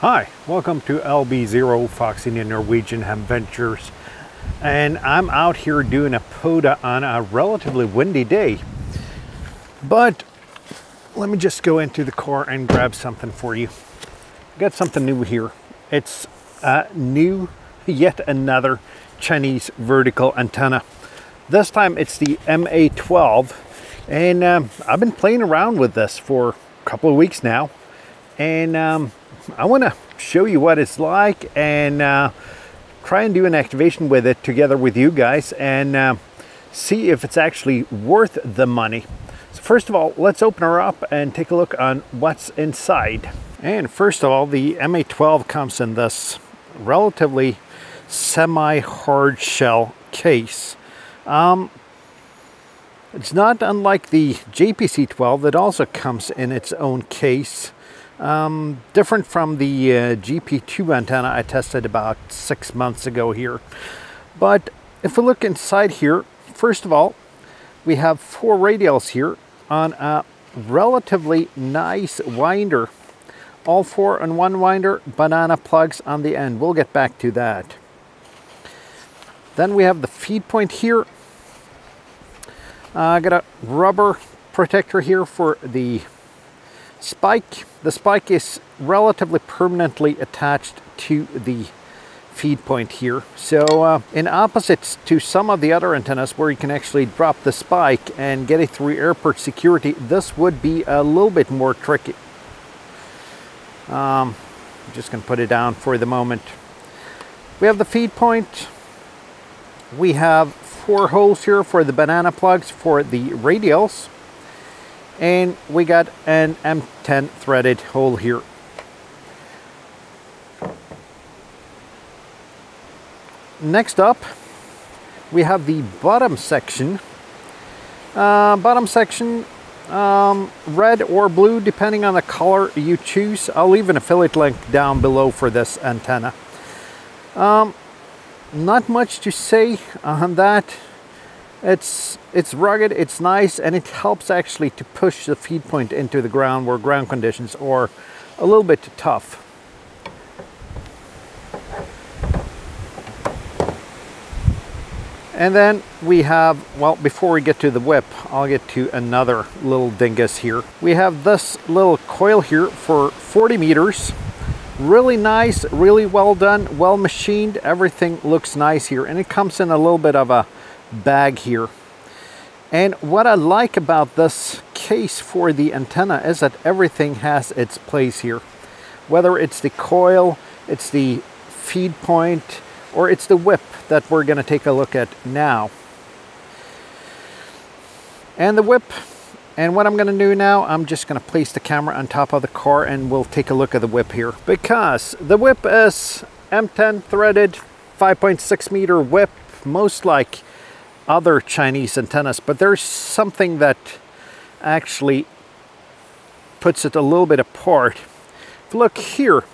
Hi, welcome to LB0 Fox Indian Norwegian Adventures, and I'm out here doing a PODA on a relatively windy day. But let me just go into the car and grab something for you. Got something new here. It's a new, yet another Chinese vertical antenna. This time it's the MA-12, and I've been playing around with this for a couple of weeks now, and I want to show you what it's like and try and do an activation with it together with you guys and see if it's actually worth the money. So first of all, let's open her up and take a look on what's inside. And first of all, the MA-12 comes in this relatively semi-hard shell case. It's not unlike the JPC-12 that also comes in its own case. Different from the GP2 antenna I tested about 6 months ago here. But if we look inside here, first of all, we have 4 radials here on a relatively nice winder. All 4 on one winder, banana plugs on the end. We'll get back to that. Then we have the feed point here. I got a rubber protector here for the spike. The spike is relatively permanently attached to the feed point here. So in opposites to some of the other antennas where you can actually drop the spike and get it through airport security, this would be a little bit more tricky. I'm just going to put it down for the moment. We have the feed point. We have 4 holes here for the banana plugs for the radials. And we got an M10 threaded hole here. Next up, we have the bottom section. Red or blue, depending on the color you choose. I'll leave an affiliate link down below for this antenna. Not much to say on that. It's rugged, it's nice, and it helps actually to push the feed point into the ground where ground conditions are a little bit tough. And then we have, well, before we get to the whip, I'll get to another little dingus here. We have this little coil here for 40 meters. Really nice, really well done, well machined. Everything looks nice here, and it comes in a little bit of a bag here. And what I like about this case for the antenna is that everything has its place here. Whether it's the coil, it's the feed point, or it's the whip that we're going to take a look at now. And the whip, and what I'm going to do now, I'm just going to place the camera on top of the car and we'll take a look at the whip here. Because the whip is M10 threaded 5.6 meter whip, most like other Chinese antennas, but there's something that actually puts it a little bit apart. If you look here, it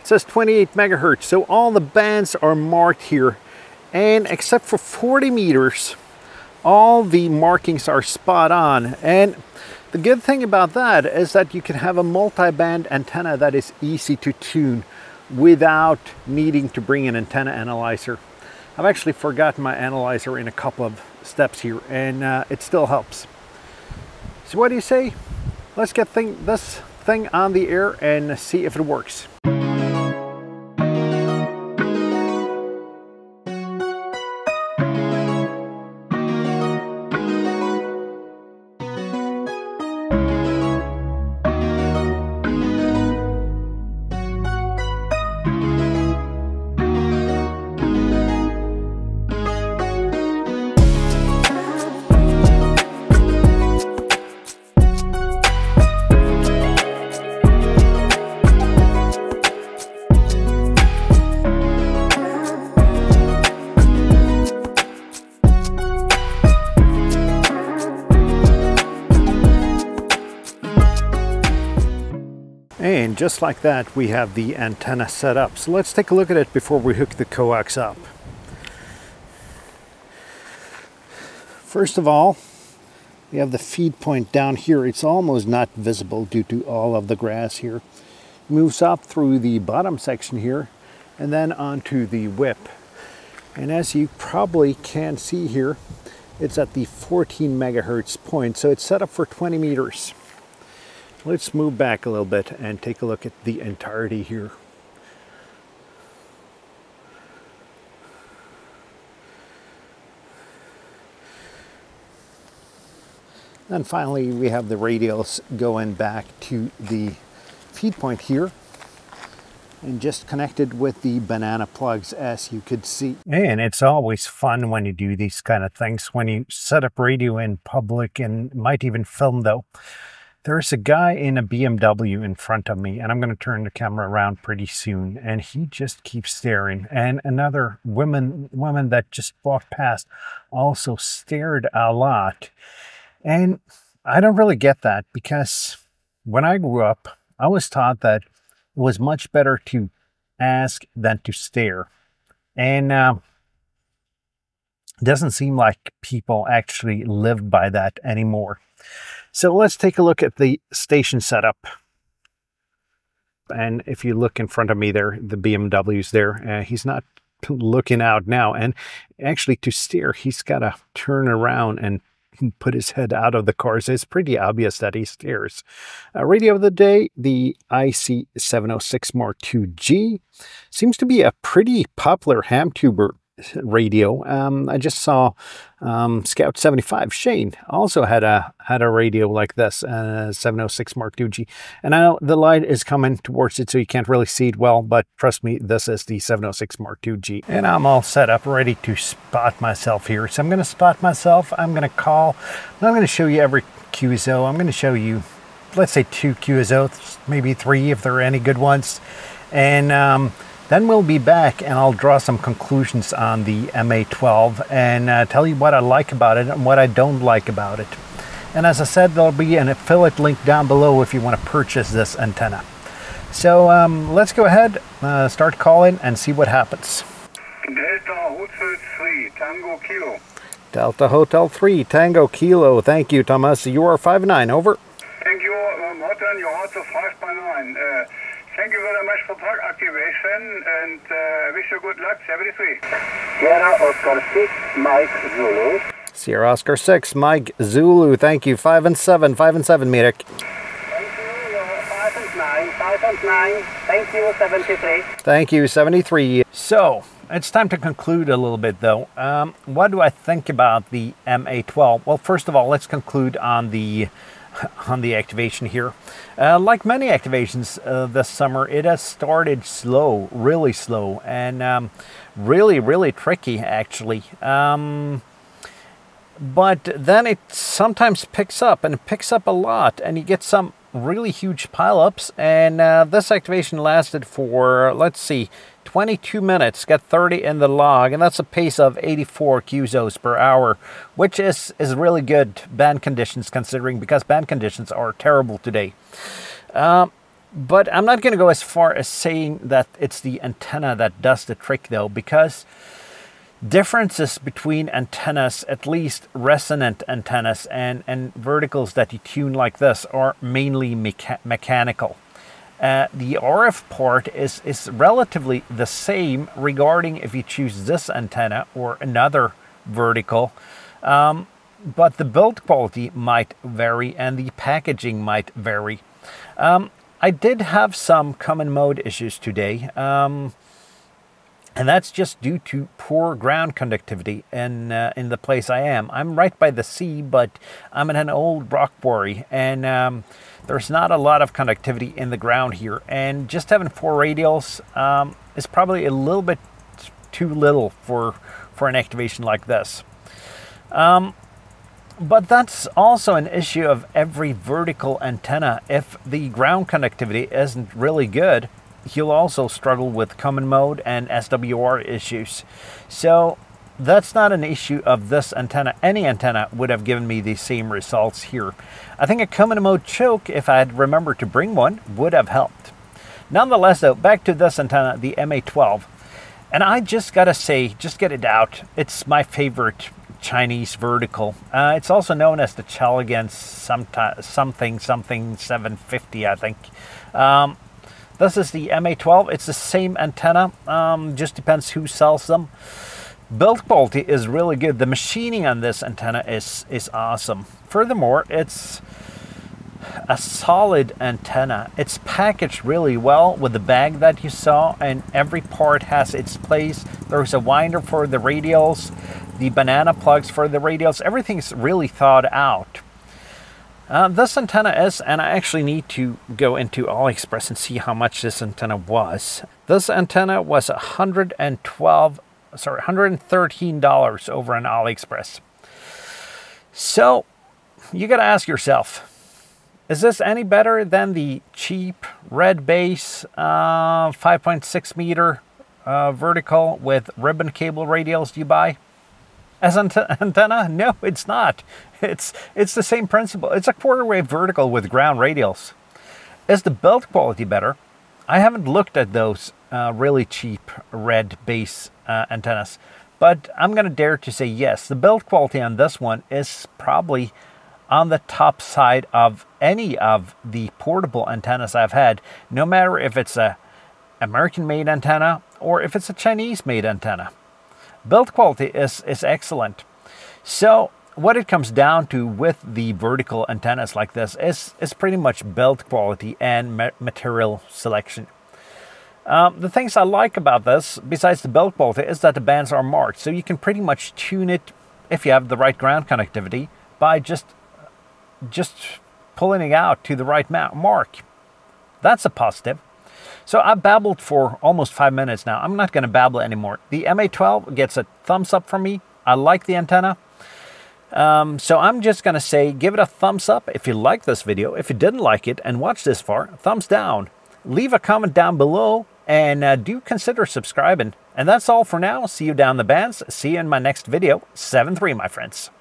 says 28 megahertz, so all the bands are marked here, and except for 40 meters, all the markings are spot on. And the good thing about that is that you can have a multi-band antenna that is easy to tune without needing to bring an antenna analyzer. I've actually forgotten my analyzer in a couple of steps here, and it still helps. So what do you say? Let's get this thing on the air and see if it works. And just like that, we have the antenna set up. So let's take a look at it before we hook the coax up. First of all, we have the feed point down here. It's almost not visible due to all of the grass here. moves up through the bottom section here and then onto the whip. And as you probably can see here, it's at the 14 megahertz point, so it's set up for 20 meters. Let's move back a little bit and take a look at the entirety here. And finally, we have the radials going back to the feed point here and just connected with the banana plugs, as you could see. And it's always fun when you do these kind of things, when you set up radio in public and might even film though. There's a guy in a BMW in front of me, and I'm going to turn the camera around pretty soon, and he just keeps staring. And another woman that just walked past also stared a lot. And I don't really get that, because when I grew up, I was taught that it was much better to ask than to stare. And it doesn't seem like people actually live by that anymore. So let's take a look at the station setup. And if you look in front of me there, the BMW's there. He's not looking out now. And actually to steer, he's got to turn around and put his head out of the car. So it's pretty obvious that he steers. Radio of the day, the IC706 Mark II-G. Seems to be a pretty popular ham tuber radio. I just saw Scout 75 Shane also had a radio like this, 706 Mark II-G. And I know the light is coming towards it, so you can't really see it well, but trust me, this is the 706 Mark II-G. And I'm all set up, ready to spot myself here. So I'm going to spot myself. I'm going to call. I'm going to show you every QSO. I'm going to show you, let's say 2 QSOs, maybe 3 if there are any good ones. And then we'll be back and I'll draw some conclusions on the MA-12 and tell you what I like about it and what I don't like about it. And as I said, there'll be an affiliate link down below if you want to purchase this antenna. So let's go ahead, start calling and see what happens. Delta Hotel 3, Tango Kilo. Delta Hotel 3, Tango Kilo. Thank you, Thomas. You are 5-9, over. Thank you, Martin. You're also 5-9. Thank you very much for track activation and wish you good luck, 73. Sierra Oscar 6, Mike Zulu. Sierra Oscar 6, Mike Zulu. Thank you, 5-7, 5-7, Mirek. Thank you, 5-9. Thank you, 73. Thank you, 73. So, it's time to conclude a little bit though. What do I think about the MA-12? Well, first of all, let's conclude on the activation here. Like many activations this summer, it has started slow, really slow, and really tricky actually. But then it sometimes picks up, and it picks up a lot, and you get some really huge pileups. And this activation lasted for, let's see, 22 minutes, got 30 in the log, and that's a pace of 84 QSOs per hour, which is really good band conditions considering, because band conditions are terrible today. But I'm not going to go as far as saying that it's the antenna that does the trick though, because differences between antennas, at least resonant antennas and verticals that you tune like this, are mainly mechanical. The RF part is relatively the same regarding if you choose this antenna or another vertical, but the build quality might vary and the packaging might vary. I did have some common mode issues today, and that's just due to poor ground conductivity in the place I am. I'm right by the sea, but I'm in an old rock quarry, and there's not a lot of conductivity in the ground here. And just having 4 radials is probably a little bit too little for an activation like this. But that's also an issue of every vertical antenna. If the ground conductivity isn't really good, you'll also struggle with common mode and SWR issues. So that's not an issue of this antenna. Any antenna would have given me the same results here. I think a common mode choke, if I had remembered to bring one, would have helped. Nonetheless though, back to this antenna, the MA-12. And I just gotta say, just get it out, it's my favorite Chinese vertical. It's also known as the Chaligan something 750, I think. This is the MA-12. It's the same antenna, just depends who sells them. Build quality is really good. The machining on this antenna is awesome. Furthermore, it's a solid antenna. It's packaged really well with the bag that you saw, and every part has its place. There's a winder for the radials, the banana plugs for the radials. Everything's really thought out. This antenna is, and I actually need to go into AliExpress and see how much this antenna was. This antenna was $113 over on AliExpress. So you got to ask yourself, is this any better than the cheap red base 5.6 meter vertical with ribbon cable radials you buy as antenna? No, it's not. It's the same principle. It's a quarter wave vertical with ground radials. Is the build quality better? I haven't looked at those really cheap red base antennas, but I'm going to dare to say yes. The build quality on this one is probably on the top side of any of the portable antennas I've had, no matter if it's a American-made antenna or if it's a Chinese-made antenna. Build quality is excellent. So what it comes down to with the vertical antennas like this is pretty much build quality and material selection. The things I like about this, besides the build quality, is that the bands are marked. So you can pretty much tune it, if you have the right ground connectivity, by just pulling it out to the right mark. That's a positive. So I've babbled for almost 5 minutes now. I'm not going to babble anymore. The MA-12 gets a thumbs up from me. I like the antenna. So I'm just going to say, give it a thumbs up if you like this video. If you didn't like it and watched this far, thumbs down. Leave a comment down below and do consider subscribing. And that's all for now. See you down the bands. See you in my next video. 7-3, my friends.